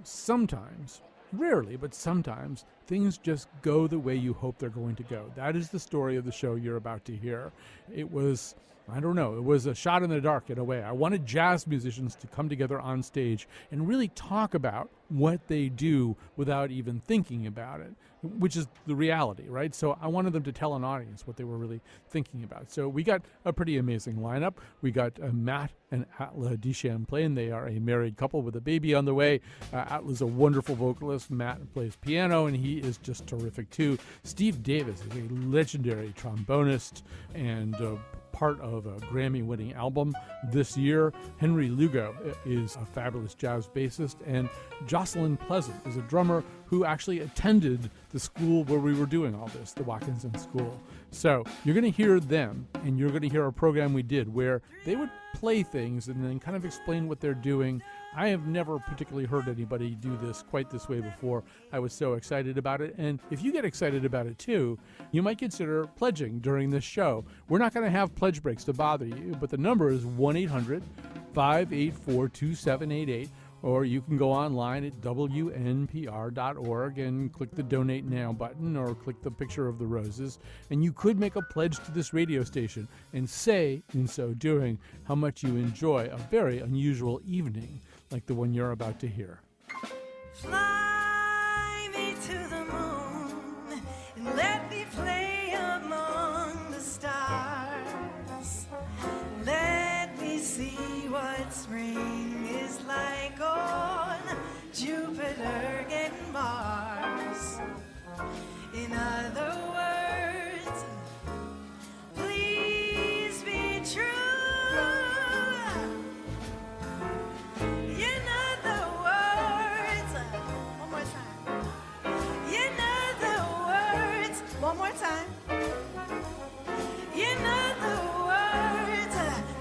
Sometimes, rarely, but sometimes, things just go the way you hope they're going to go. That is the story of the show you're about to hear. It was a shot in the dark in a way. I wanted jazz musicians to come together on stage and really talk about what they do without even thinking about it, which is the reality, right? So I wanted them to tell an audience what they were really thinking about. So we got a pretty amazing lineup. We got Matt and Atla DeChamplain. They are a married couple with a baby on the way. Atla's a wonderful vocalist. Matt plays piano, and he is just terrific too. Steve Davis is a legendary trombonist and part of a Grammy-winning album this year. Henry Lugo is a fabulous jazz bassist, and Jocelyn Pleasant is a drummer who actually attended the school where we were doing all this, the Watkinson School. So you're going to hear them, and you're going to hear a program we did where they would play things and then kind of explain what they're doing. I have never particularly heard anybody do this quite this way before. I was so excited about it. And if you get excited about it too, you might consider pledging during this show. We're not going to have pledge breaks to bother you, but the number is 1-800-584-2788. Or you can go online at WNPR.org and click the Donate Now button or click the picture of the roses. And you could make a pledge to this radio station and say, in so doing, how much you enjoy a very unusual evening like the one you're about to hear. Fly me to the moon and let me play among the stars. Let me see what spring is like on Jupiter and Mars. In other words, please be true. In other words, one more time. In other words, one more time. In other words,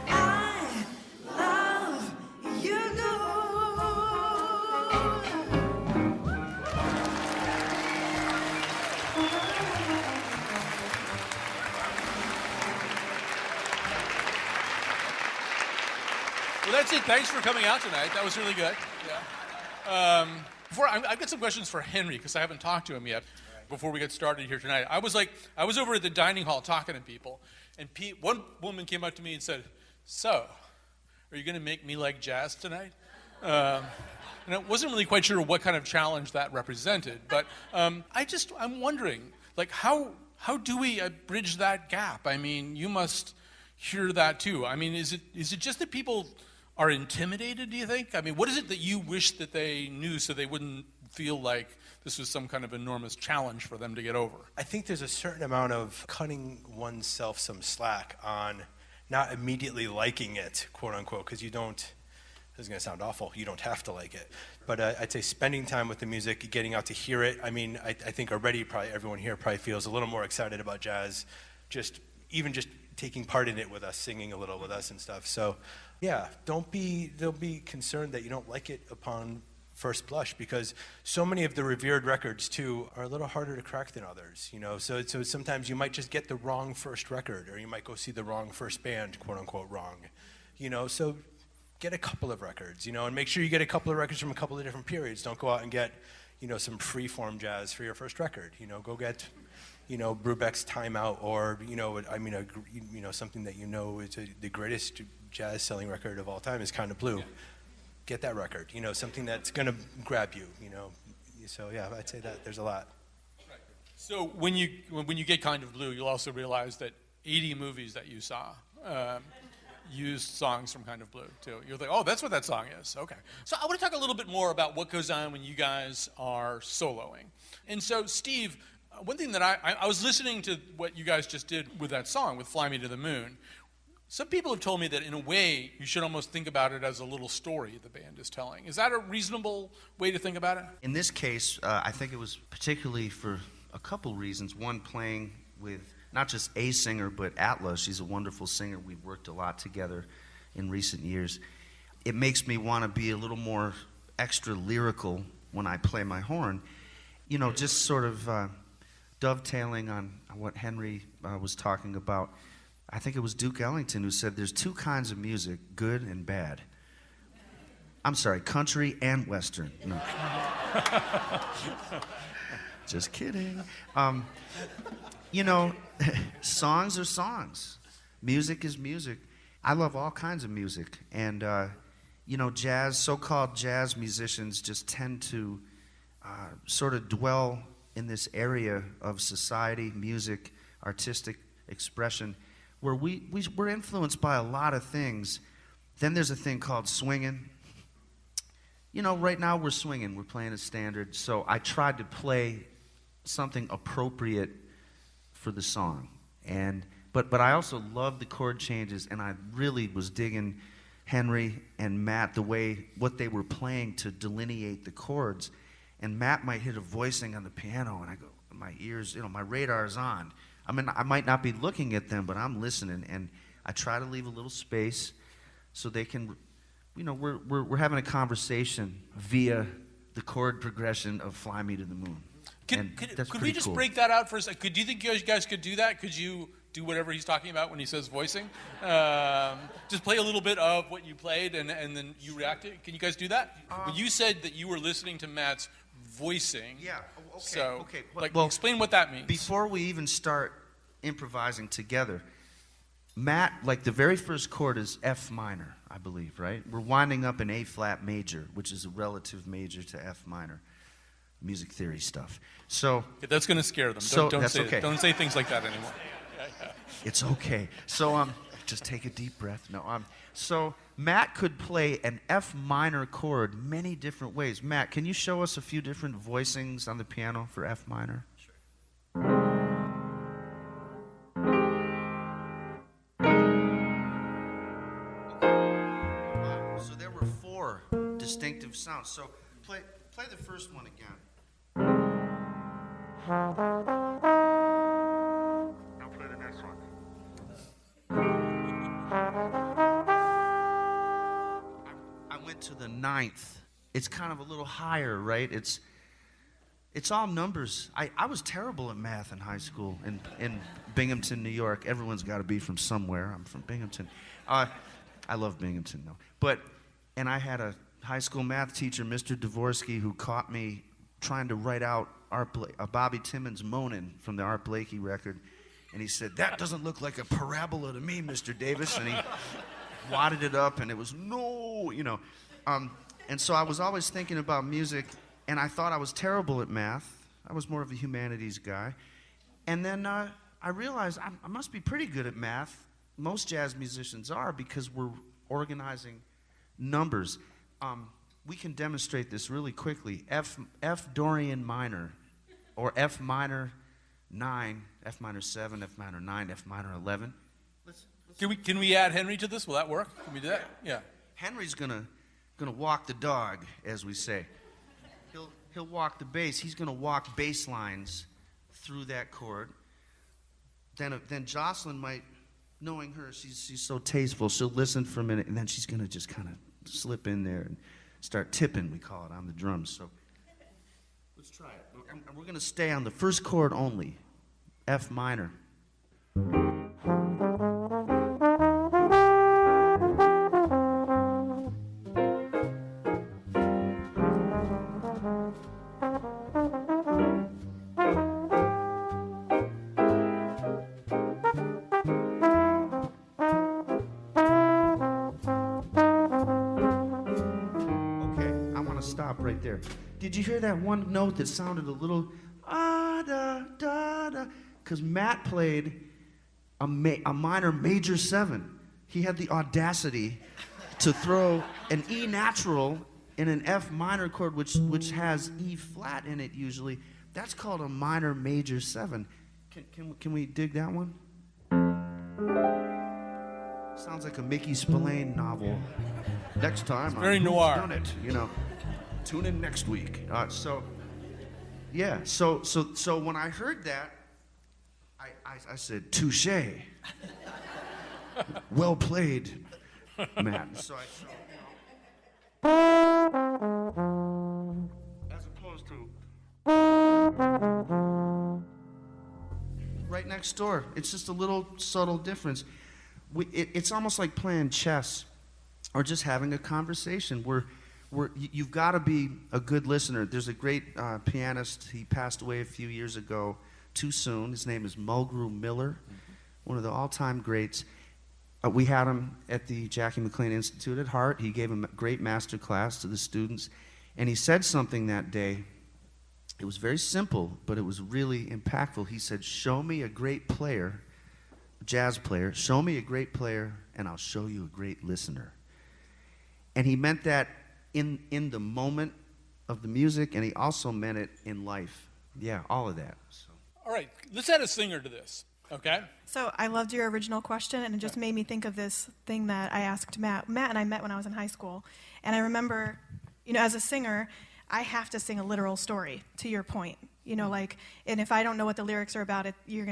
I love you. Well, that's it. Thanks for coming out tonight. That was really good. Yeah. I've got some questions for Henry because I haven't talked to him yet. Before we get started here tonight, I was over at the dining hall talking to people, and one woman came up to me and said, "So, are you going to make me like jazz tonight?" And I wasn't really quite sure what kind of challenge that represented, but I'm wondering, like, how do we bridge that gap? I mean, you must hear that too. I mean, is it just that people are intimidated, do you think? I mean, what is it that you wish that they knew so they wouldn't feel like this was some kind of enormous challenge for them to get over? I think there's a certain amount of cutting oneself some slack on not immediately liking it, quote unquote, because you don't, this is going to sound awful, you don't have to like it. But I'd say spending time with the music, getting out to hear it. I mean, I think already probably everyone here probably feels a little more excited about jazz, even just taking part in it with us, singing a little with us and stuff. So yeah, don't be concerned that you don't like it upon first blush, because so many of the revered records too are a little harder to crack than others, so sometimes you might just get the wrong first record, or you might go see the wrong first band, quote unquote wrong, so get a couple of records, and make sure you get a couple of records from a couple of different periods. Don't go out and get some free-form jazz for your first record. Go get Brubeck's Time Out, or something that is the greatest jazz selling record of all time is Kind of Blue. Yeah. Get that record, something that's going to grab you, So yeah, I'd say that there's a lot. Right. So when you get Kind of Blue, you'll also realize that 80 movies that you saw used songs from Kind of Blue too. You're like, oh, that's what that song is. Okay. So I want to talk a little bit more about what goes on when you guys are soloing. And so, Steve, one thing that I was listening to what you guys just did with that song, with Fly Me to the Moon. Some people have told me that in a way you should almost think about it as a little story the band is telling. Is that a reasonable way to think about it? In this case, I think it was particularly for a couple reasons. One, playing with not just a singer, but Atla. She's a wonderful singer. We've worked a lot together in recent years. It makes me want to be a little more extra lyrical when I play my horn. Just sort of dovetailing on what Henry was talking about. I think it was Duke Ellington who said there's two kinds of music, good and bad. I'm sorry, country and western. No. Just kidding. You know, songs are songs. Music is music. I love all kinds of music. And, you know, jazz, so-called jazz musicians just tend to sort of dwell in this area of society, music, artistic expression, where we're influenced by a lot of things. Then there's a thing called swinging. You know, right now we're swinging. We're playing a standard. So I tried to play something appropriate for the song. But I also love the chord changes, and I really was digging Henry and Matt, what they were playing to delineate the chords. And Matt might hit a voicing on the piano, and I go, my ears, you know, my radar's on. I mean, I might not be looking at them, but I'm listening, and I try to leave a little space so they can, you know, we're having a conversation via the chord progression of "Fly Me to the Moon." Could we just cool. break that out for a second? Do you think you guys could do that? Could you do whatever he's talking about when he says voicing? Just play a little bit of what you played, and then you react to it. Can you guys do that? When you said that you were listening to Matt's voicing. Yeah. Okay. So, okay. Well, explain what that means. Before we even start improvising together, Matt, like the very first chord is F minor, I believe, right? We're winding up in A flat major, which is a relative major to F minor. Music theory stuff. So that's going to scare them. Don't say things like that anymore. It's okay. So just take a deep breath. No, so Matt could play an F minor chord many different ways. Matt, can you show us a few different voicings on the piano for F minor? Sure. So there were 4 distinctive sounds. So play the first one again. Now play the next one. I went to the 9th. It's kind of a little higher, right? It's all numbers. I was terrible at math in high school in Binghamton, New York. Everyone's got to be from somewhere. I'm from Binghamton. I love Binghamton, though. And I had a high school math teacher, Mr. Dvorsky, who caught me trying to write out Bobby Timmons' Moanin' from the Art Blakey record. And he said, "That doesn't look like a parabola to me, Mr. Davis." And he wadded it up, and it was, no, you know. And so I was always thinking about music, and I thought I was terrible at math. I was more of a humanities guy. And then I realized I must be pretty good at math. Most jazz musicians are, because we're organizing numbers. We can demonstrate this really quickly. F Dorian minor, or F minor 9, F minor 7, F minor 9, F minor 11. Can we add Henry to this? Will that work? Can we do that? Yeah. Henry's gonna walk the dog, as we say. He'll walk the bass. He's gonna walk bass lines through that chord. Then Jocelyn might, knowing her, she's so tasteful. She'll listen for a minute, and then she's gonna just kind of slip in there and start tipping, we call it, on the drums. So let's try it. And we're going to stay on the first chord only, F minor. Right there. Did you hear that one note that sounded a little da? Because Matt played a minor major 7. He had the audacity to throw an E natural in an F minor chord, which has E flat in it usually. That's called a minor major 7. Can we dig that one? Sounds like a Mickey Spillane novel. Next time, very noir. Done it, you know. Tune in next week. So when I heard that, I said, "Touche, well played, Matt." So as opposed to right next door, it's just a little subtle difference. It's almost like playing chess, or just having a conversation. you've got to be a good listener. There's a great pianist. He passed away a few years ago, too soon. His name is Mulgrew Miller, one of the all-time greats. We had him at the Jackie McLean Institute at Hart. He gave a great master class to the students, and he said something that day. It was very simple, but it was really impactful. He said, show me a great player, a jazz player, show me a great player, and I'll show you a great listener. And he meant that in the moment of the music, and he also meant it in life. Yeah, all of that. So. All right, let's add a singer to this, okay? So I loved your original question, and it just made me think of this thing that I asked Matt. Matt and I met when I was in high school, and I remember, as a singer, I have to sing a literal story, to your point. And if I don't know what the lyrics are about, you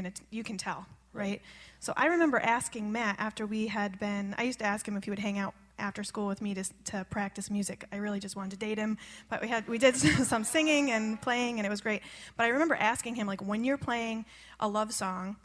can tell, right? So I remember asking Matt after I used to ask him if he would hang out after school with me to practice music. I really just wanted to date him, but we did some singing and playing, and it was great. But I remember asking him, when you're playing a love song,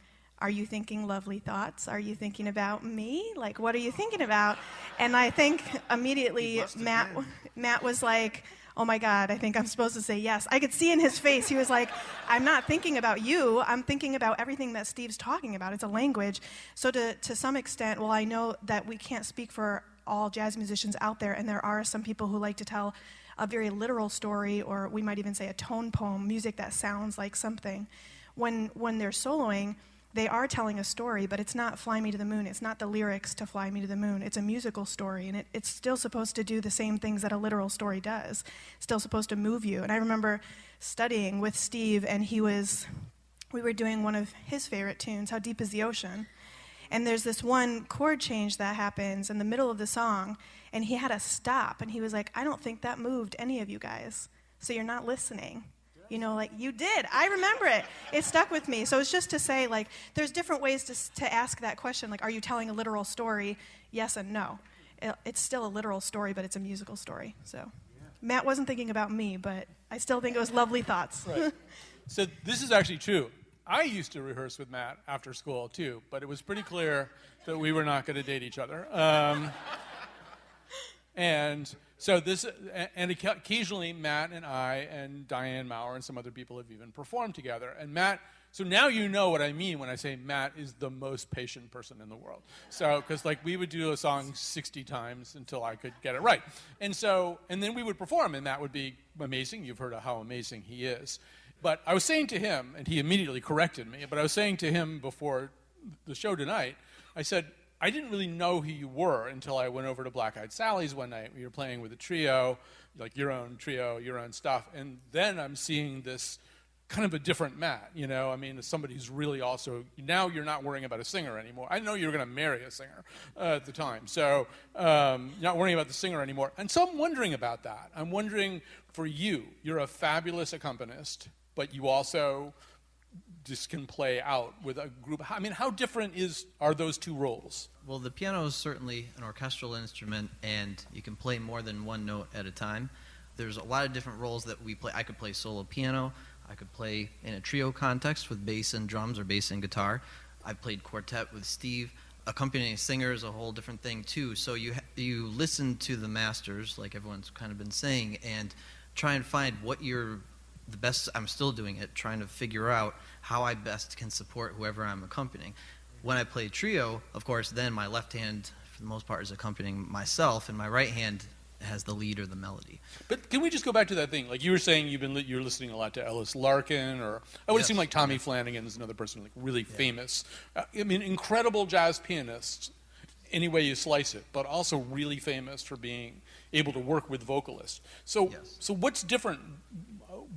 are you thinking lovely thoughts? Are you thinking about me? What are you thinking about? And I think immediately Matt was like, oh my God, I think I'm supposed to say yes. I could see in his face, he was like, I'm not thinking about you, I'm thinking about everything that Steve's talking about. It's a language. So to some extent, well, I know that we can't speak for all jazz musicians out there, and there are some people who like to tell a very literal story, or we might even say a tone poem, music that sounds like something. When they're soloing, they are telling a story, but it's not Fly Me to the Moon. It's not the lyrics to Fly Me to the Moon. It's a musical story, and it's still supposed to do the same things that a literal story does. It's still supposed to move you. And I remember studying with Steve, and we were doing one of his favorite tunes, How Deep is the Ocean? And there's this one chord change that happens in the middle of the song, and he had to stop, and he was like, I don't think that moved any of you guys, so you're not listening. You did. I remember it. It stuck with me. So it's just to say, there's different ways to ask that question. Are you telling a literal story? Yes and no. It's still a literal story, but it's a musical story. So Matt wasn't thinking about me, but I still think it was lovely thoughts. Right. So this is actually true. I used to rehearse with Matt after school, too, but it was pretty clear that we were not going to date each other. And so occasionally Matt and I and Diane Maurer and some other people have even performed together. And Matt, so now you know what I mean when I say Matt is the most patient person in the world. So, because we would do a song 60 times until I could get it right. And then we would perform, and that would be amazing. You've heard of how amazing he is. But I was saying to him, and he immediately corrected me, but I was saying to him before the show tonight, I said, I didn't really know who you were until I went over to Black Eyed Sally's one night. We were playing with a trio, your own trio, your own stuff. And then I'm seeing this kind of a different Matt, somebody who's really also, now you're not worrying about a singer anymore. I didn't know you were going to marry a singer at the time. So you're not worrying about the singer anymore. And so I'm wondering about that. I'm wondering for you're a fabulous accompanist, but you also just can play out with a group. How different are those two roles? Well, the piano is certainly an orchestral instrument, and you can play more than one note at a time. There's a lot of different roles that we play. I could play solo piano. I could play in a trio context with bass and drums or bass and guitar. I've played quartet with Steve. Accompanying a singer is a whole different thing, too. So you listen to the masters, like everyone's kind of been saying, and try and find what the best. I'm still doing it, trying to figure out how I best can support whoever I'm accompanying. When I play trio, of course, then my left hand, for the most part, is accompanying myself, and my right hand has the lead or the melody. But can we just go back to that thing? You were saying you're listening a lot to Ellis Larkin, or I would assume Tommy Flanagan is another person really famous. Incredible jazz pianists, any way you slice it, but also really famous for being able to work with vocalists. So what's different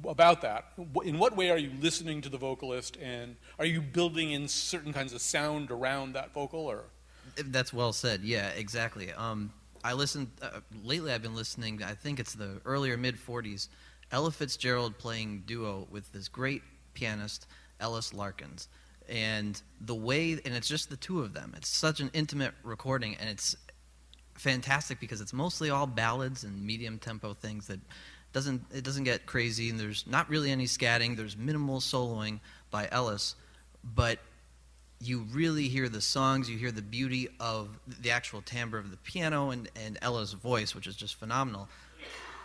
about that? In what way are you listening to the vocalist, and are you building in certain kinds of sound around that vocal? Or that's well said. Yeah, exactly. I listened lately. I've been listening. I think it's the earlier mid-40s, Ella Fitzgerald playing duo with this great pianist Ellis Larkins, and it's just the two of them. It's such an intimate recording, and it's fantastic because it's mostly all ballads and medium tempo things that. It doesn't get crazy, and there's not really any scatting. There's minimal soloing by Ellis, but you really hear the songs. You hear the beauty of the actual timbre of the piano and Ella's voice, which is just phenomenal.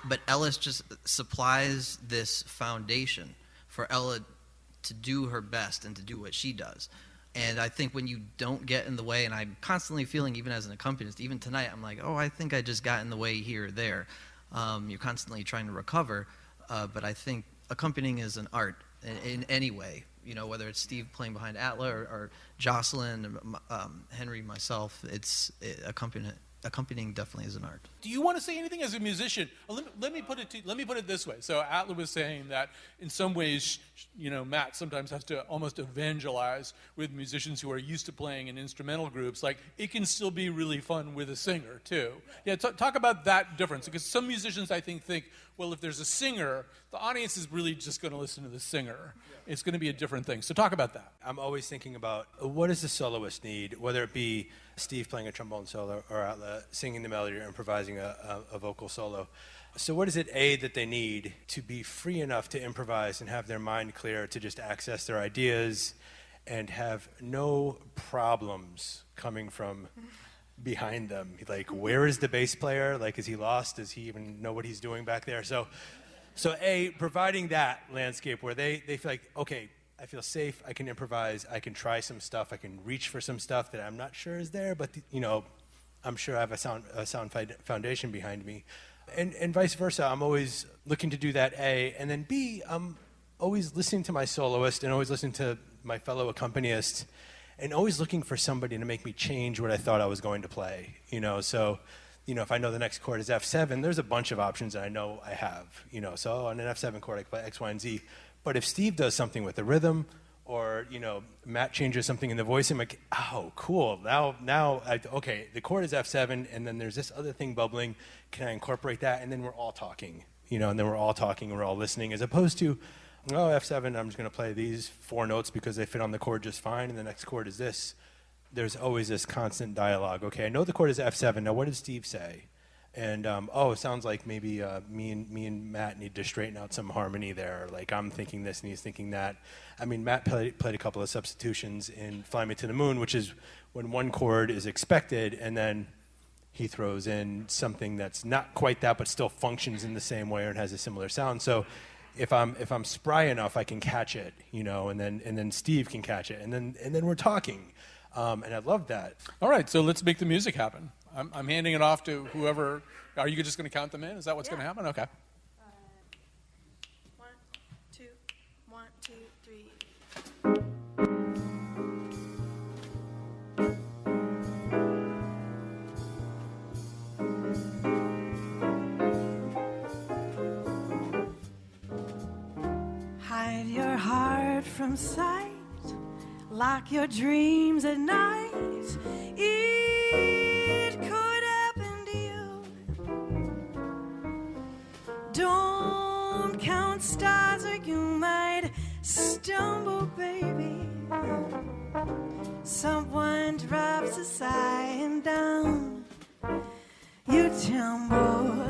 but Ellis just supplies this foundation for Ella to do her best and to do what she does. And I think when you don't get in the way, and I'm constantly feeling, even as an accompanist, even tonight, I'm like, oh, I think I just got in the way here or there. You're constantly trying to recover, but I think accompanying is an art in any way. You know, whether it's Steve playing behind Atla or Jocelyn, Henry, myself, accompanying definitely is an art. Do you want to say anything as a musician? Let me put it this way. So Atla was saying that in some ways, you know, Matt sometimes has to almost evangelize with musicians who are used to playing in instrumental groups. Like, it can still be really fun with a singer too. Yeah, talk about that difference, because some musicians I think, well, if there's a singer, the audience is really just going to listen to the singer. It's going to be a different thing. So talk about that. I'm always thinking about what does the soloist need, whether it be Steve playing a trombone solo or Atla singing the melody or improvising a vocal solo. So what is it, A, that they need to be free enough to improvise and have their mind clear to just access their ideas and have no problems coming from behind them? Like, where is the bass player? Like, is he lost? Does he even know what he's doing back there? So A, providing that landscape where they feel like, okay, I feel safe, I can improvise, I can try some stuff, I can reach for some stuff that I'm not sure is there, but, you know, I'm sure I have a sound foundation behind me. And vice versa, I'm always looking to do that, A. And then B, I'm always listening to my soloist and always listening to my fellow accompanist and always looking for somebody to make me change what I thought I was going to play, you know. So, you know, if I know the next chord is F7, there's a bunch of options that I know I have, you know. So on an F7 chord, I can play X, Y, and Z. But if Steve does something with the rhythm, or, you know, Matt changes something in the voice, I'm like, oh, cool. Okay, the chord is F7, and then there's this other thing bubbling. Can I incorporate that? And then we're all talking, you know, and then we're all talking, and we're all listening, as opposed to, oh, F7, I'm just going to play these 4 notes because they fit on the chord just fine, and the next chord is this. There's always this constant dialogue. Okay, I know the chord is F7. Now, what did Steve say? And, it sounds like maybe me and Matt need to straighten out some harmony there. Like, I'm thinking this and he's thinking that. I mean, Matt played a couple of substitutions in Fly Me to the Moon, which is when one chord is expected, and then he throws in something that's not quite that, but still functions in the same way and has a similar sound. So if I'm spry enough, I can catch it, you know, and then Steve can catch it, and then we're talking. And I love that. All right, so let's make the music happen. I'm handing it off to whoever. Are you just going to count them in? Is that what's going to happen? Okay. 1, 2, 1, 2, 3. Hide your heart from sight. Lock your dreams at night. It could happen to you. Don't count stars or you might stumble, baby. Someone drops a sigh and down you tumble.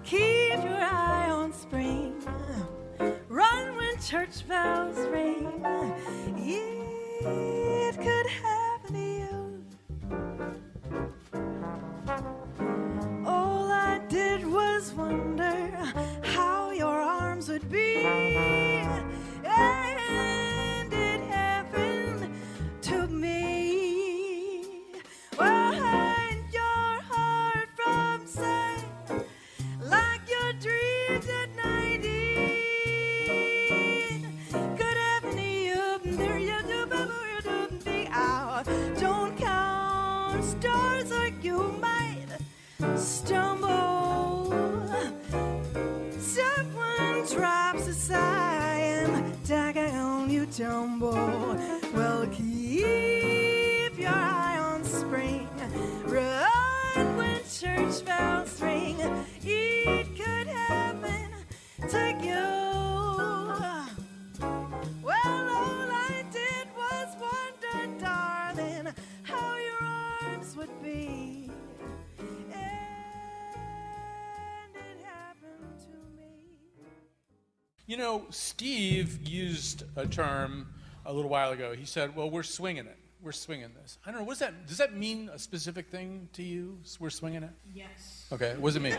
Keep your eye on spring. Run when church bells ring. It could happen to you. All I did was wonder how your arms would be, and it happened to me. Well, hide your heart from sight, like your dreams at night. Could happen to you. There you do. Don't count stars or you might stumble. Someone drops a sigh and down you tumble. Well, keep your eye on spring. Run when church bells ring. It could happen to you. Well, all I did was wonder, darling, how your arms would be. And it happened to me. You know, Steve used a term a little while ago. He said, well, we're swinging it. We're swinging this. I don't know, does that mean a specific thing to you? We're swinging it? Yes. Okay, what does it mean?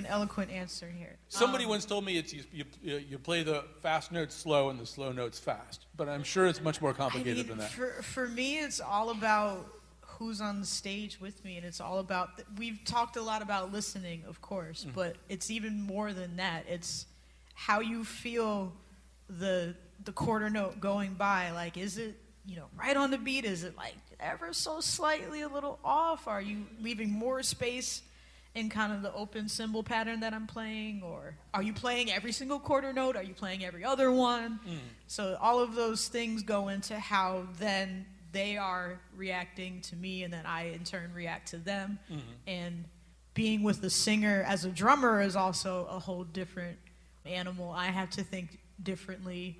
an eloquent answer here. Somebody once told me it's you play the fast notes slow and the slow notes fast, but I'm sure it's much more complicated than that. For me, it's all about who's on the stage with me, and it's all about, we've talked a lot about listening, of course, but it's even more than that. It's how you feel the quarter note going by. Like, is it, right on the beat? Is it like ever so slightly a little off? Are you leaving more space in kind of the open symbol pattern that I'm playing? Or are you playing every single quarter note? Are you playing every other one? So all of those things go into how then they are reacting to me, and then I in turn react to them. And being with the singer as a drummer is also a whole different animal. I have to think differently.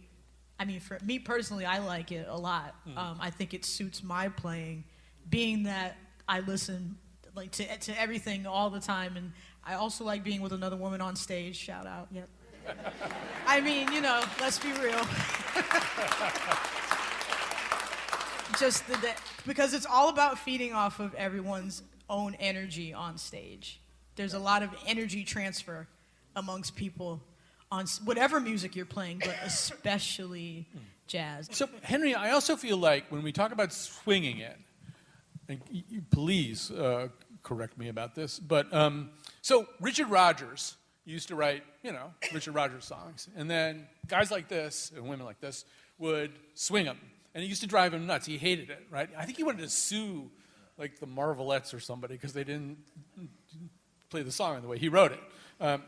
I mean, for me personally, I like it a lot. I think it suits my playing, being that I listen like to everything all the time, and I also like being with another woman on stage. Shout out, yep. I mean, let's be real. Just because it's all about feeding off of everyone's own energy on stage. There's a lot of energy transfer amongst people on whatever music you're playing, but especially jazz. So, Henry, I also feel like when we talk about swinging it, and please correct me about this, but so Richard Rodgers used to write, Richard Rodgers songs, and then guys like this and women like this would swing them, and it used to drive him nuts. He hated it, right? I think he wanted to sue, like the Marvelettes or somebody, because they didn't play the song in the way he wrote it.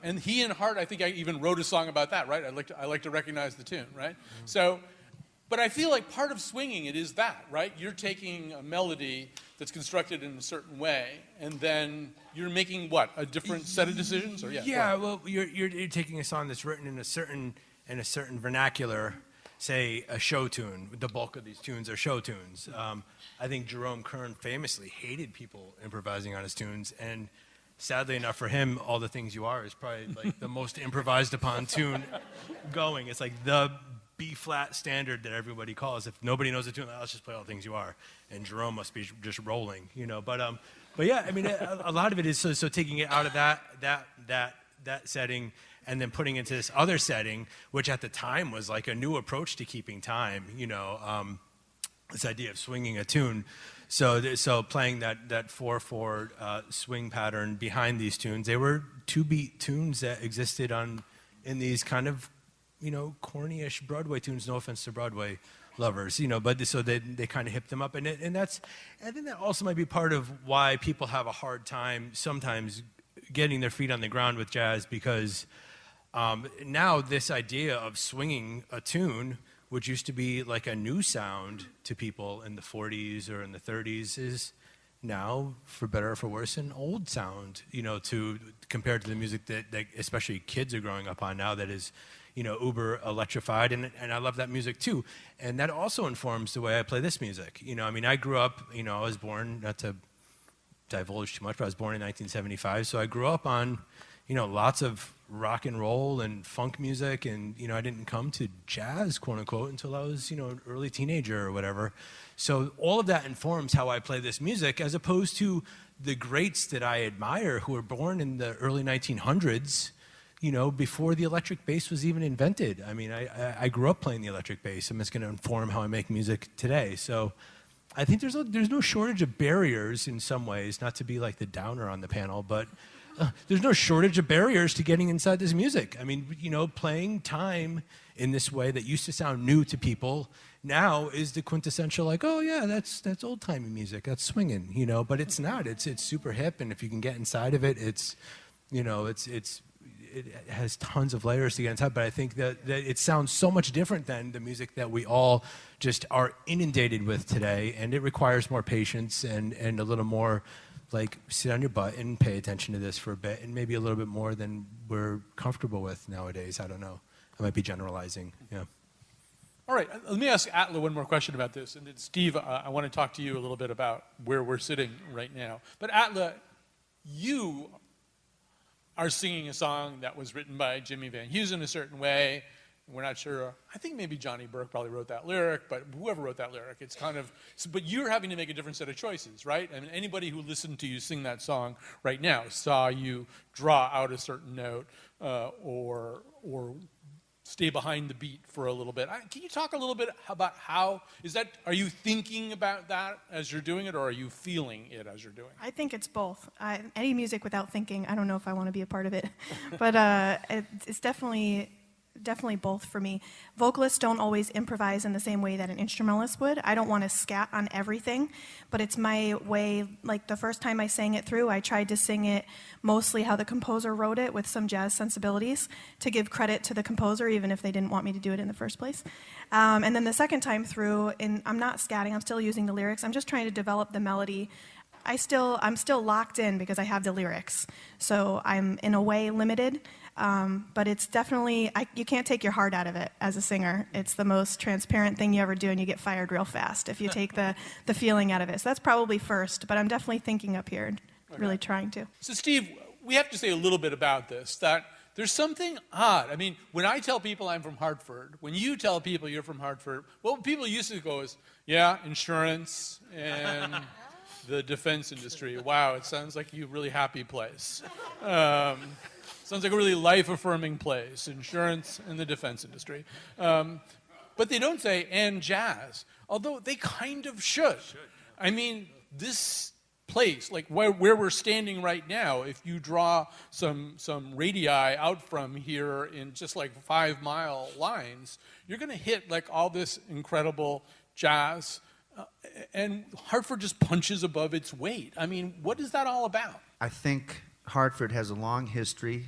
And he and Hart, I think I even wrote a song about that, right? I like to recognize the tune, right? So, but I feel like part of swinging it is that, right? You're taking a melody that's constructed in a certain way, and then you're making what, a different set of decisions, or well, you're taking a song that's written in a certain vernacular, say a show tune. The bulk of these tunes are show tunes. I think Jerome Kern famously hated people improvising on his tunes, and sadly enough for him, All the Things You Are is probably like the most improvised upon tune going. It's like the B-flat standard that everybody calls. If nobody knows the tune, let's just play All the Things You Are. And Jerome must be just rolling, But yeah, I mean, a lot of it is so taking it out of that setting and then putting it into this other setting, which at the time was like a new approach to keeping time, this idea of swinging a tune. So playing that 4/4 swing pattern behind these tunes, they were 2-beat tunes that existed in these kind of, corny-ish Broadway tunes. No offense to Broadway lovers, but so they kind of hipped them up, and I think that also might be part of why people have a hard time sometimes getting their feet on the ground with jazz, because now this idea of swinging a tune, which used to be like a new sound to people in the 40s or in the 30s, is now, for better or for worse, an old sound, compared to the music that especially kids are growing up on now, that is, uber electrified, and I love that music too. And that also informs the way I play this music. I grew up, I was born, not to divulge too much, but I was born in 1975, so I grew up on, lots of rock and roll and funk music, and I didn't come to jazz, quote unquote, until I was an early teenager or whatever. So all of that informs how I play this music, as opposed to the greats that I admire who were born in the early 1900s, before the electric bass was even invented. I mean, I grew up playing the electric bass, and it's going to inform how I make music today. So I think there's no shortage of barriers in some ways, not to be like the downer on the panel, but there's no shortage of barriers to getting inside this music. I mean, playing time in this way that used to sound new to people now is the quintessential, like, oh yeah, that's old-timey music, that's swinging, but it's not. It's super hip, and if you can get inside of it, it has tons of layers to get inside. But I think that it sounds so much different than the music that we all just are inundated with today, and it requires more patience and a little more, like, sit on your butt and pay attention to this for a bit, and maybe a little bit more than we're comfortable with nowadays. I don't know. I might be generalizing. Yeah. All right, let me ask Atla one more question about this, and then Steve, I want to talk to you a little bit about where we're sitting right now. But Atla, you are singing a song that was written by Jimmy Van Heusen a certain way, We're not sure. I think maybe Johnny Burke probably wrote that lyric, but whoever wrote that lyric, it's kind of. But you're having to make a different set of choices, right? I mean, anybody who listened to you sing that song right now saw you draw out a certain note, or stay behind the beat for a little bit. Can you talk a little bit about how is that? Are you thinking about that as you're doing it, or are you feeling it as you're doing it? I think it's both. Any music without thinking, I don't know if I want to be a part of it, but it's definitely both for me. Vocalists don't always improvise in the same way that an instrumentalist would. I don't want to scat on everything, but it's my way. Like the first time I sang it through, I tried to sing it mostly how the composer wrote it with some jazz sensibilities to give credit to the composer, even if they didn't want me to do it in the first place. And then the second time through, I'm not scatting, I'm still using the lyrics. I'm just trying to develop the melody. I'm still locked in because I have the lyrics. So I'm in a way limited. But it's definitely, you can't take your heart out of it as a singer. It's the most transparent thing you ever do, and you get fired real fast if you take the feeling out of it. So that's probably first, but I'm definitely thinking up here and really trying to. So Steve, we have to say a little bit about this, that there's something odd. I mean, when I tell people I'm from Hartford, when you tell people you're from Hartford, what people used to go is, yeah, insurance and the defense industry. Wow, it sounds like a really happy place. Sounds like a really life-affirming place, insurance and the defense industry. But they don't say, and jazz, although they kind of should. I mean, this place, like where we're standing right now, if you draw some radii out from here in just like 5-mile lines, you're going to hit like all this incredible jazz, and Hartford just punches above its weight. I mean, what is that all about? I think Hartford has a long history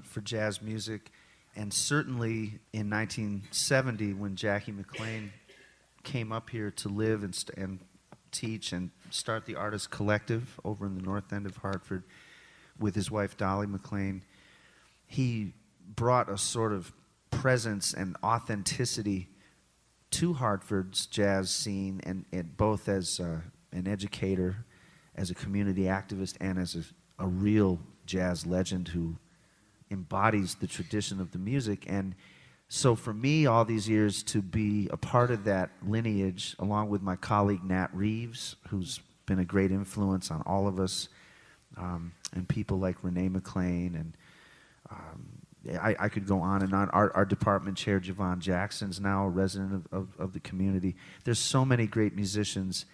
for jazz music, and certainly in 1970 when Jackie McLean came up here to live and teach and start the Artist Collective over in the north end of Hartford with his wife Dolly McLean, he brought a sort of presence and authenticity to Hartford's jazz scene, and both as an educator, as a community activist, and as a real jazz legend who embodies the tradition of the music. And so for me, all these years, to be a part of that lineage, along with my colleague Nat Reeves, who's been a great influence on all of us, and people like Renee McLean, and I could go on and on. Our department chair, Javon Jackson's now a resident of the community. There's so many great musicians,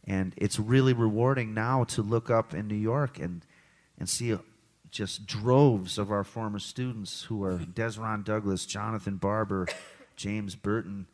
and it's really rewarding now to look up in New York and see just droves of our former students who are Desron Douglas, Jonathan Barber, James Burton,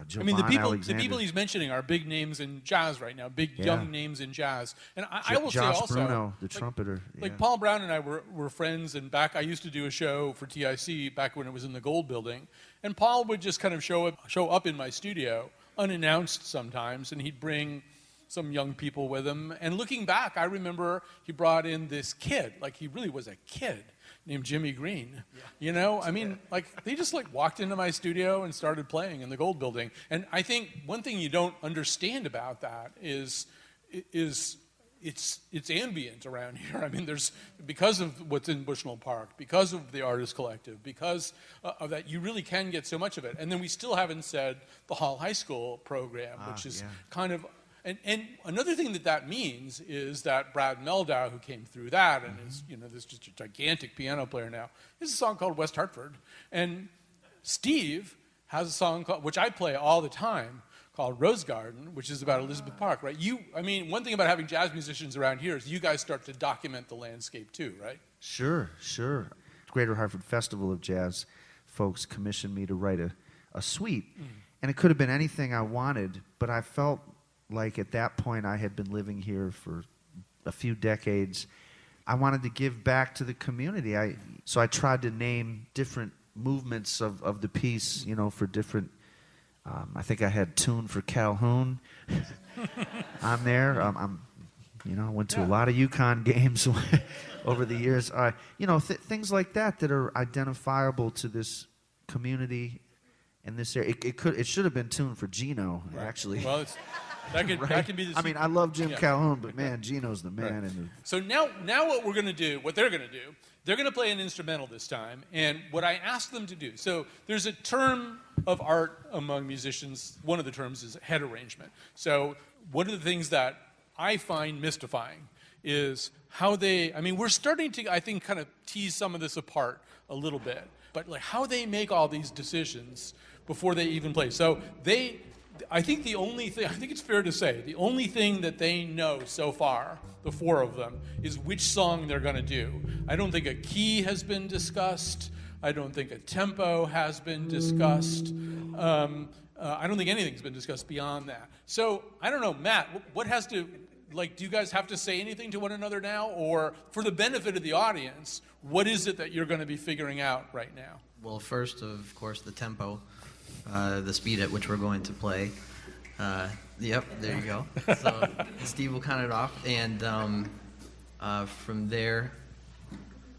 Javon I mean, Alexander. the people he's mentioning are big names in jazz right now, big young names in jazz. And I will say also, Bruno, the trumpeter. Like Paul Brown and I were friends, and back I used to do a show for TIC back when it was in the Gold Building, and Paul would just kind of show up in my studio unannounced sometimes, and he'd bring some young people with him. And looking back, I remember he brought in this kid, like he really was a kid, named Jimmy Green. Yeah. You know, I mean, like they just like walked into my studio and started playing in the Gold Building. And I think one thing you don't understand about that is it's ambient around here. I mean, there's, because of what's in Bushnell Park, because of the Artist Collective, because of that, you really can get so much of it. And then we still haven't said the Hall High School program, which is kind of. And another thing that means is that Brad Meldau, who came through that and is, you know, this just a gigantic piano player now, has a song called West Hartford. And Steve has a song which I play all the time, called Rose Garden, which is about Elizabeth Park, right? I mean, one thing about having jazz musicians around here is you guys start to document the landscape too, right? Sure. Greater Hartford Festival of Jazz folks commissioned me to write a suite. And it could have been anything I wanted, but I felt like at that point I had been living here for a few decades. I wanted to give back to the community. So I tried to name different movements of the piece, you know, for different, I think I had Tune for Calhoun on there. I went to a lot of UConn games over the years. Things like that are identifiable to this community in this area. It should have been Tune for Gino, actually. Well, That could be the. I mean, I love Jim Yeah. Calhoun, but man, Gino's the man. Right. And So now what they're going to do, they're going to play an instrumental this time. And what I asked them to do, so there's a term of art among musicians. One of the terms is head arrangement. So one of the things that I find mystifying is how we're starting to, I think, kind of tease some of this apart a little bit. But like how they make all these decisions before they even play. So I think it's fair to say, the only thing that they know so far, the four of them, is which song they're going to do. I don't think a key has been discussed. I don't think a tempo has been discussed. I don't think anything's been discussed beyond that. So, I don't know, Matt, do you guys have to say anything to one another now? Or for the benefit of the audience, what is it that you're going to be figuring out right now? Well, first, of course, the tempo, the speed at which we're going to play. Yep, there you go. So Steve will count it off, and from there,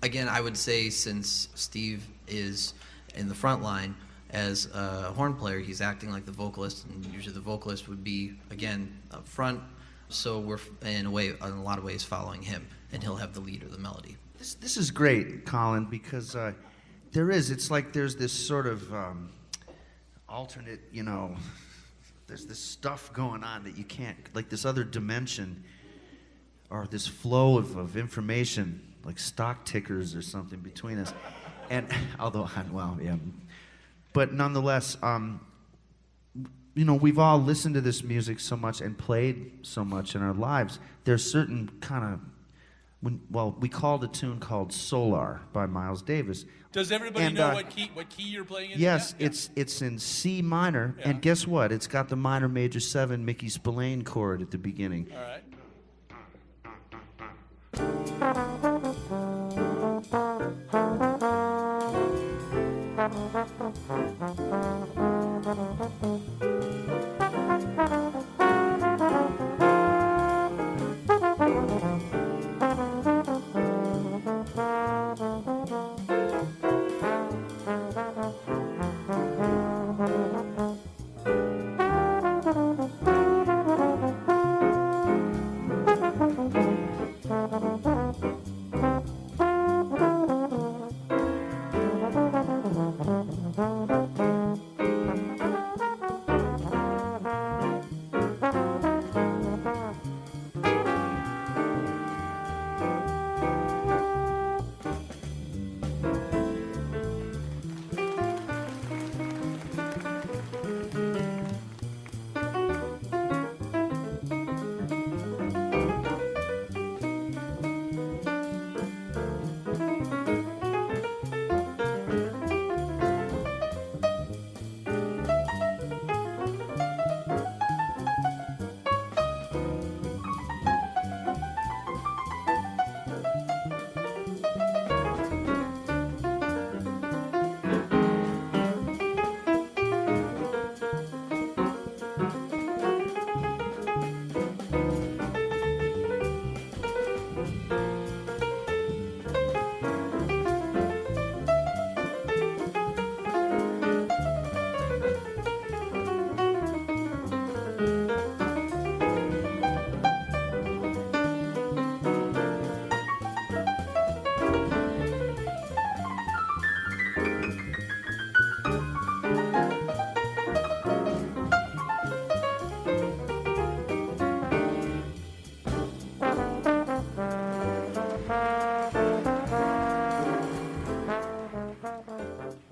again, I would say since Steve is in the front line as a horn player, he's acting like the vocalist, and usually the vocalist would be, again, up front, so we're, in a lot of ways, following him, and he'll have the lead or the melody. this is great, Colin, because it's like there's this sort of alternate, there's this stuff going on that you can't, like this other dimension or this flow of information, like stock tickers or something between us. And although, well, yeah. But nonetheless, we've all listened to this music so much and played so much in our lives. There's certain kind of, we called a tune called Solar by Miles Davis. Does everybody know what key you're playing in? Yes, Yeah. it's in C minor, Yeah. and guess what? It's got the minor major 7 Mickey Spillane chord at the beginning. All right.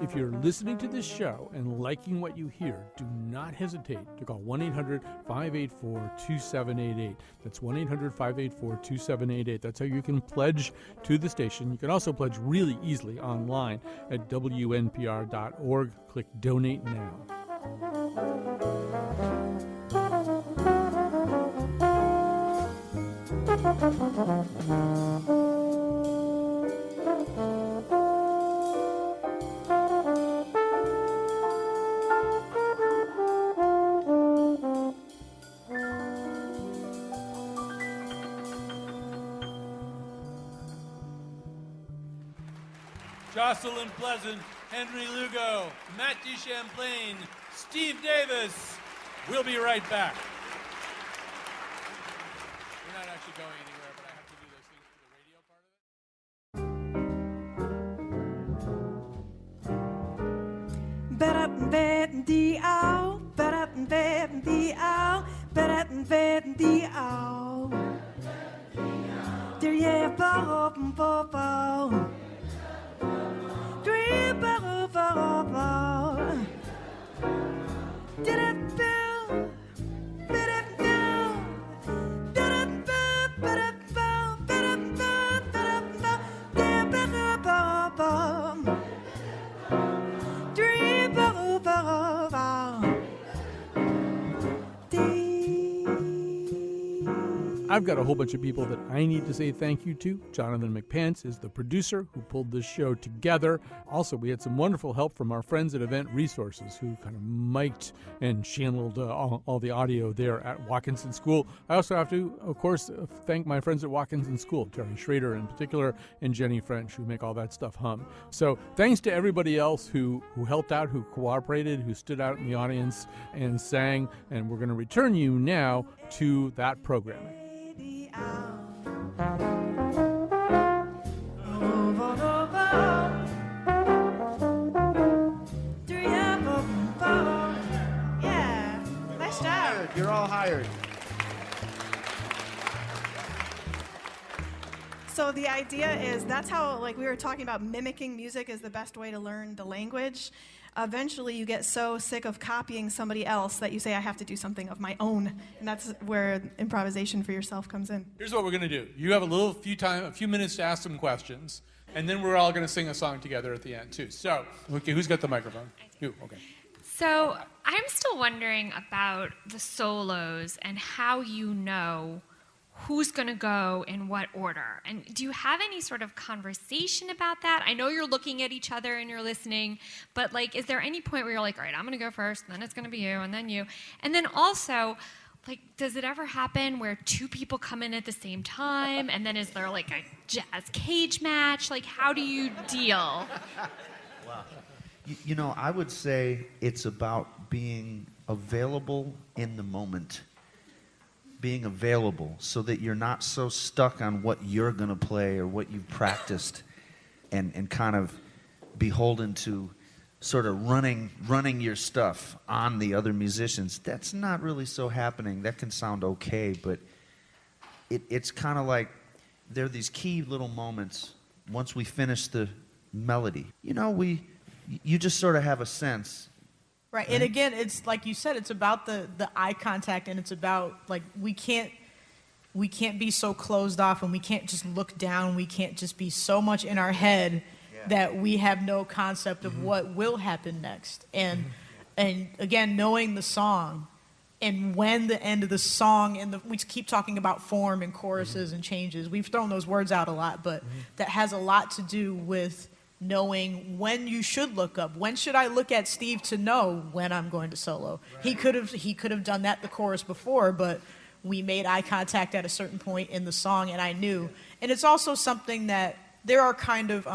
If you're listening to this show and liking what you hear, do not hesitate to call 1-800-584-2788. That's 1-800-584-2788. That's how you can pledge to the station. You can also pledge really easily online at WNPR.org. Click Donate Now. Jocelyn Pleasant, Henry Lugo, Matt DeChamplain, Steve Davis. We'll be right back. actually going anywhere, but I have to do those things for the radio part of it. Ba-da-ba-dee-ow, ba-da-ba-dee-ow, ba-da-ba-dee-ow. Dee-ya-ba-ba-ba-ba. Dee-ba-ba-ba-ba. Dee-da-ba, ba-da-ba, da-da-ba, ba-da-ba, ba-da-ba, ba-da-ba, dee-ba-ba-ba-ba. I've got a whole bunch of people that I need to say thank you to. Jonathan McPants is the producer who pulled this show together. Also, we had some wonderful help from our friends at Event Resources who kind of mic'd and channeled all the audio there at Watkinson School. I also have to, of course, thank my friends at Watkinson School, Terry Schrader in particular, and Jenny French, who make all that stuff hum. So thanks to everybody else who helped out, who cooperated, who stood out in the audience and sang. And we're going to return you now to that programming. Yeah, nice job. You're all hired. So the idea is that's how, like we were talking about, mimicking music is the best way to learn the language. Eventually you get so sick of copying somebody else that you say, I have to do something of my own. And that's where improvisation for yourself comes in. Here's what we're going to do. You have a few minutes to ask some questions, and then we're all going to sing a song together at the end, too. So, okay, who's got the microphone? You, okay. So I'm still wondering about the solos and how you know who's going to go in what order. And do you have any sort of conversation about that? I know you're looking at each other and you're listening, but like, is there any point where you're like, all right, I'm going to go first, then it's going to be you, and then you. And then also, like, does it ever happen where two people come in at the same time? And then is there like a jazz cage match? Like, how do you deal? Wow. You know, I would say it's about being available in the moment. Being available so that you're not so stuck on what you're going to play or what you've practiced and kind of beholden to sort of running your stuff on the other musicians. That's not really so happening. That can sound okay, but it's kind of like there are these key little moments once we finish the melody. You know, you just sort of have a sense. Right, and again, it's like you said, it's about the eye contact, and it's about, like, we can't be so closed off, and we can't just look down, we can't just be so much in our head that we have no concept of what will happen next. And again, knowing the song, and when the end of the song, and we keep talking about form and choruses and changes. We've thrown those words out a lot, but that has a lot to do with knowing when you should look up. When should I look at Steve to know when I'm going to solo? Right. He could have done that the chorus before, but we made eye contact at a certain point in the song, and I knew. And it's also something that there are kind of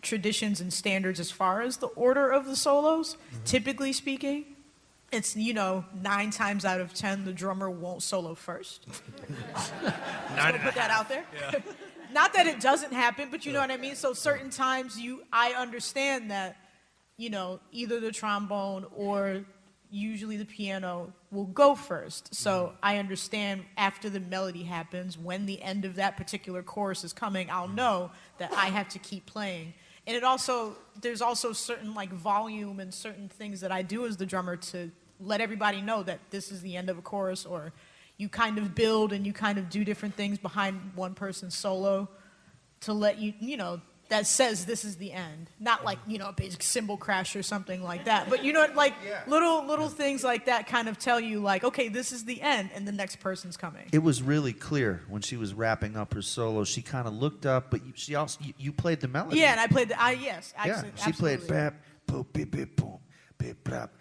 traditions and standards as far as the order of the solos. Typically speaking, it's, 9 times out of 10 the drummer won't solo first. So put that out there. Yeah. Not that it doesn't happen, but you know what I mean? So certain times I understand that, either the trombone or usually the piano will go first. So I understand after the melody happens, when the end of that particular chorus is coming, I'll know that I have to keep playing. And there's also certain like volume and certain things that I do as the drummer to let everybody know that this is the end of a chorus, or you kind of build and you kind of do different things behind one person's solo to let that says this is the end. Not like, a basic cymbal crash or something like that. But little things like that kind of tell you like, okay, this is the end and the next person's coming. It was really clear when she was wrapping up her solo. She kind of looked up, but she also, you played the melody. Yeah, and I played yes. Yeah, she played bap, boom, beep, beep, boom, beep, bap.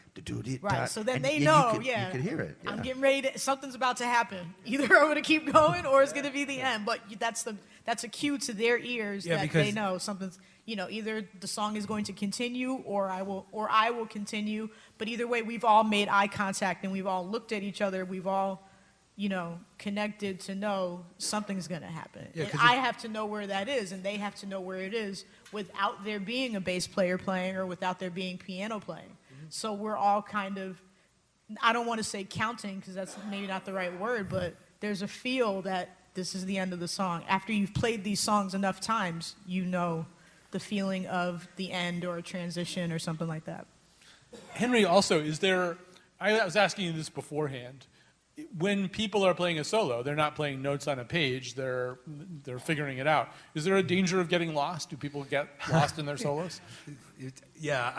Right, so then they know, you could hear it. Yeah. I'm getting ready something's about to happen. Either I'm going to keep going or it's going to be the end. But that's a cue to their ears that they know something's, either the song is going to continue or I will continue. But either way, we've all made eye contact and we've all looked at each other. We've all connected to know something's going to happen. Yeah, and 'cause I have to know where that is, and they have to know where it is without there being a bass player playing or without there being piano playing. Mm-hmm. So we're all kind of, I don't want to say counting because that's maybe not the right word, but there's a feel that this is the end of the song. After you've played these songs enough times, you know the feeling of the end or a transition or something like that. Henry, also, I was asking you this beforehand. When people are playing a solo, they're not playing notes on a page, they're figuring it out. Is there a danger of getting lost? Do people get lost in their solos? Yeah,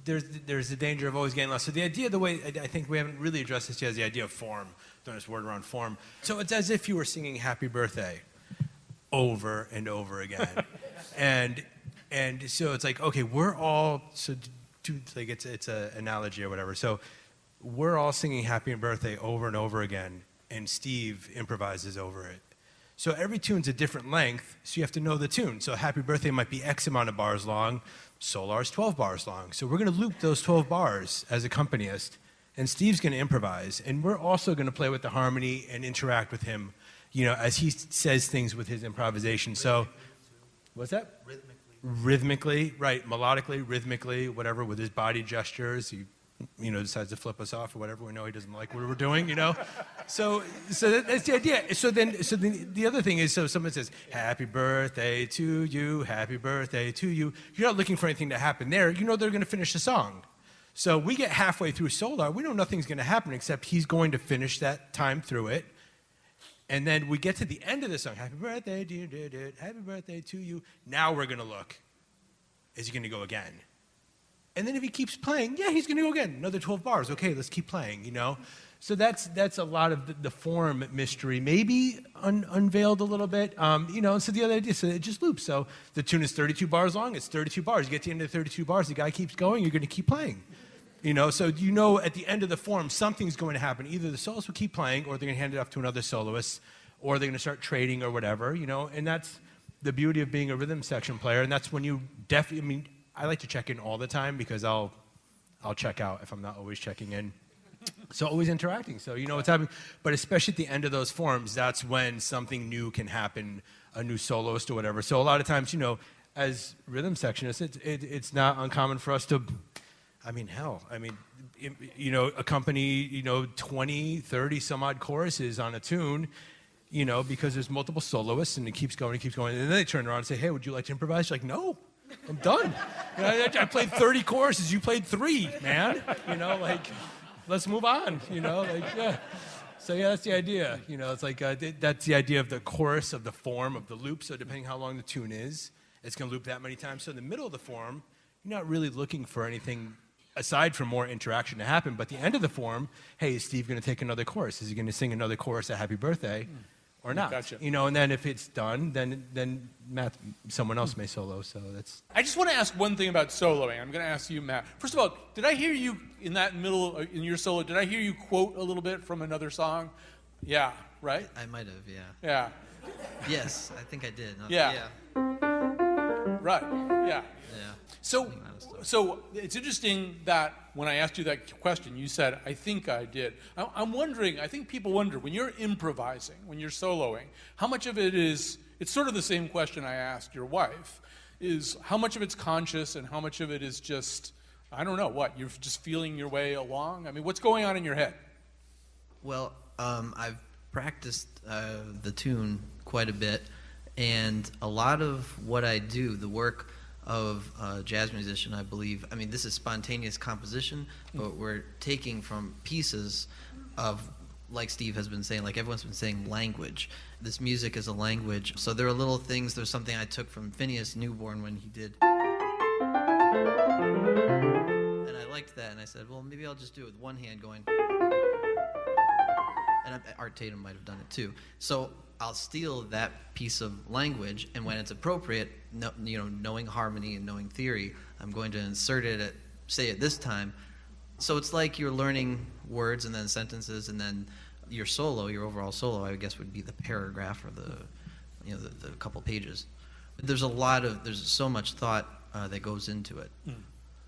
there's a danger of always getting lost. So the idea, the way I think we haven't really addressed this yet, is the idea of form. Throwing this word around form. So it's as if you were singing "Happy Birthday" over and over again, and so it's like, okay, we're all like it's an analogy or whatever. So we're all singing "Happy Birthday" over and over again, and Steve improvises over it. So every tune's a different length, so you have to know the tune. So "Happy Birthday" might be X amount of bars long, Solar's 12 bars long. So we're going to loop those 12 bars as accompanist, and Steve's going to improvise, and we're also going to play with the harmony and interact with him, as he says things with his improvisation. So, what's that? Rhythmically, right? Melodically, rhythmically, whatever, with his body gestures. He, decides to flip us off or whatever. We know he doesn't like what we're doing, So that's the idea. So the other thing is, so someone says, "Happy birthday to you, happy birthday to you." You're not looking for anything to happen there. They're going to finish the song. So we get halfway through Solar, we know nothing's going to happen except he's going to finish that time through it. And then we get to the end of the song, "Happy birthday, dear, dear, dear, happy birthday to you." Now we're going to look. Is he going to go again? And then if he keeps playing, yeah, he's going to go again. Another 12 bars. Okay, let's keep playing, So that's a lot of the form mystery, maybe unveiled a little bit. So the other idea, so it just loops. So the tune is 32 bars long. It's 32 bars. You get to the end of the 32 bars, the guy keeps going, you're going to keep playing. So at the end of the form, something's going to happen. Either the soloist will keep playing, or they're going to hand it off to another soloist, or they're going to start trading or whatever, And that's the beauty of being a rhythm section player. And that's when you I like to check in all the time because I'll check out if I'm not always checking in. So always interacting. So you know what's happening. But especially at the end of those forms, that's when something new can happen, a new soloist or whatever. So a lot of times, as rhythm sectionists, it's not uncommon for us to, accompany, 20, 30 some odd choruses on a tune, because there's multiple soloists and it keeps going. And then they turn around and say, "Hey, would you like to improvise?" You're like, "No. I'm done. I played 30 choruses. You played 3, man. Let's move on. Yeah. So yeah, that's the idea. It's like that's the idea of the chorus, of the form, of the loop. So depending how long the tune is, it's going to loop that many times. So in the middle of the form, you're not really looking for anything aside from more interaction to happen. But the end of the form, hey, is Steve going to take another chorus? Is he going to sing another chorus at "Happy Birthday"? Or not, Gotcha. And then if it's done, then Matt, someone else may solo. So that's. I just want to ask one thing about soloing. I'm going to ask you, Matt. First of all, did I hear you in that middle in your solo? Did I hear you quote a little bit from another song? Yeah, right. I might have, yeah. Yeah. Yes, I think I did. Yeah. Right. Yeah. Yeah. So it's interesting that when I asked you that question, you said, "I think I did." I'm wondering, I think people wonder, when you're improvising, when you're soloing, how much of it is, it's sort of the same question I asked your wife, is how much of it's conscious and how much of it is just, I don't know, what, you're just feeling your way along? I mean, what's going on in your head? Well, I've practiced the tune quite a bit, and a lot of what I do, the work of a jazz musician, I believe. This is spontaneous composition, but we're taking from pieces of, like Steve has been saying, like everyone's been saying, language. This music is a language. So there are little things. There's something I took from Phineas Newborn when he did. And I liked that, and I said, well, maybe I'll just do it with one hand going. And Art Tatum might have done it too. So I'll steal that piece of language, and when it's appropriate, knowing harmony and knowing theory, I'm going to insert it say it this time. So it's like you're learning words and then sentences, and then your overall solo, I guess, would be the paragraph or the couple pages. There's so much thought that goes into it.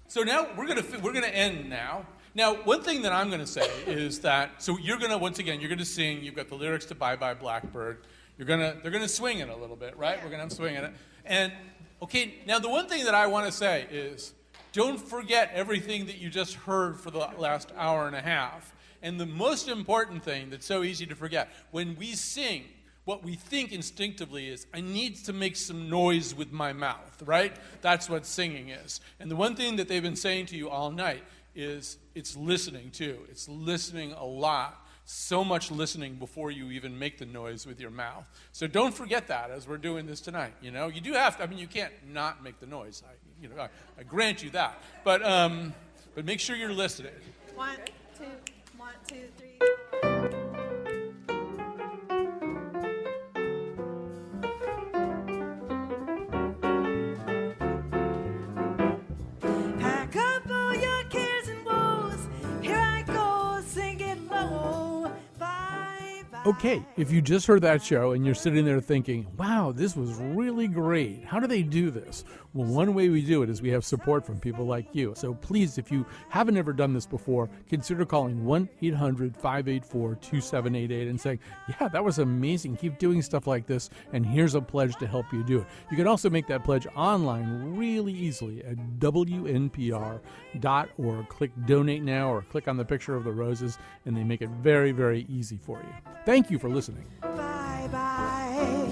So now we're gonna end now, Now, one thing that I'm going to say is that, so you're going to, once again, you're going to sing, you've got the lyrics to Bye Bye Blackbird, they're going to swing it a little bit, right? We're going to swing it. And, okay, now the one thing that I want to say is, don't forget everything that you just heard for the last hour and a half. And the most important thing that's so easy to forget, when we sing, what we think instinctively is, I need to make some noise with my mouth, right? That's what singing is. And the one thing that they've been saying to you all night is it's listening too. It's listening a lot. So much listening before you even make the noise with your mouth. So don't forget that as we're doing this tonight. You know, you do have to, I mean, you can't not make the noise. I grant you that. But make sure you're listening. 1, 2, 1, 2, 3. Pack up all your cares and woes. Here I go, singing low. Bye, bye. Okay, if you just heard that show and you're sitting there thinking, wow, this was really great. How do they do this? Well, one way we do it is we have support from people like you. So please, if you haven't ever done this before, consider calling 1-800-584-2788 and saying, yeah, that was amazing. Keep doing stuff like this, and here's a pledge to help you do it. You can also make that pledge online really easily at WNPR.org. Click Donate Now or click on the picture of the roses, and they make it very, very easy for you. Thank you for listening. Bye, bye.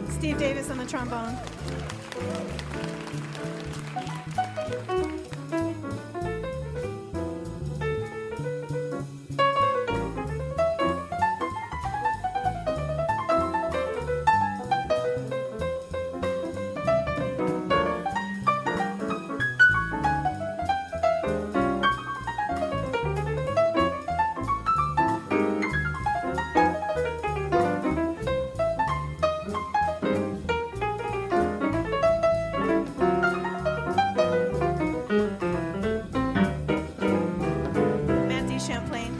Steve Davis on the trombone. Champlain.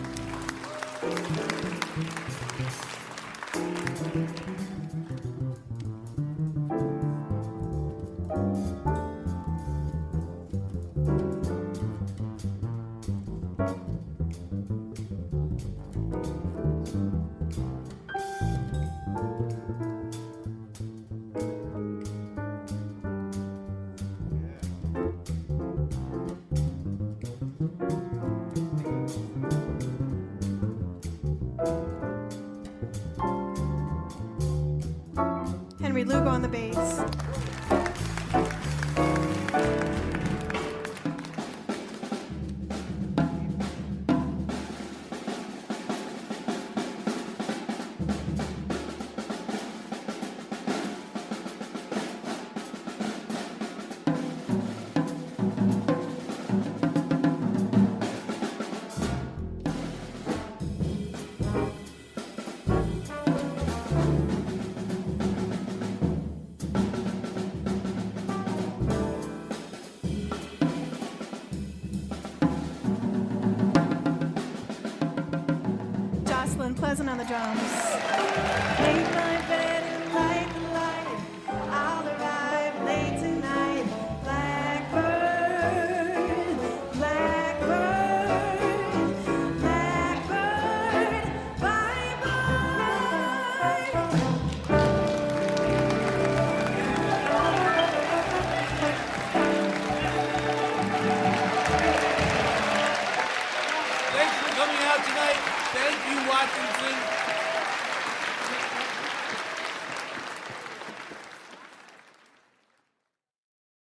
Henry Lugo on the bass. Pleasant on the drums. Make my bed and light the light. I'll arrive late tonight. Blackbird, blackbird, blackbird, bye bye. Thanks for coming out tonight. Thank you, Watkinson.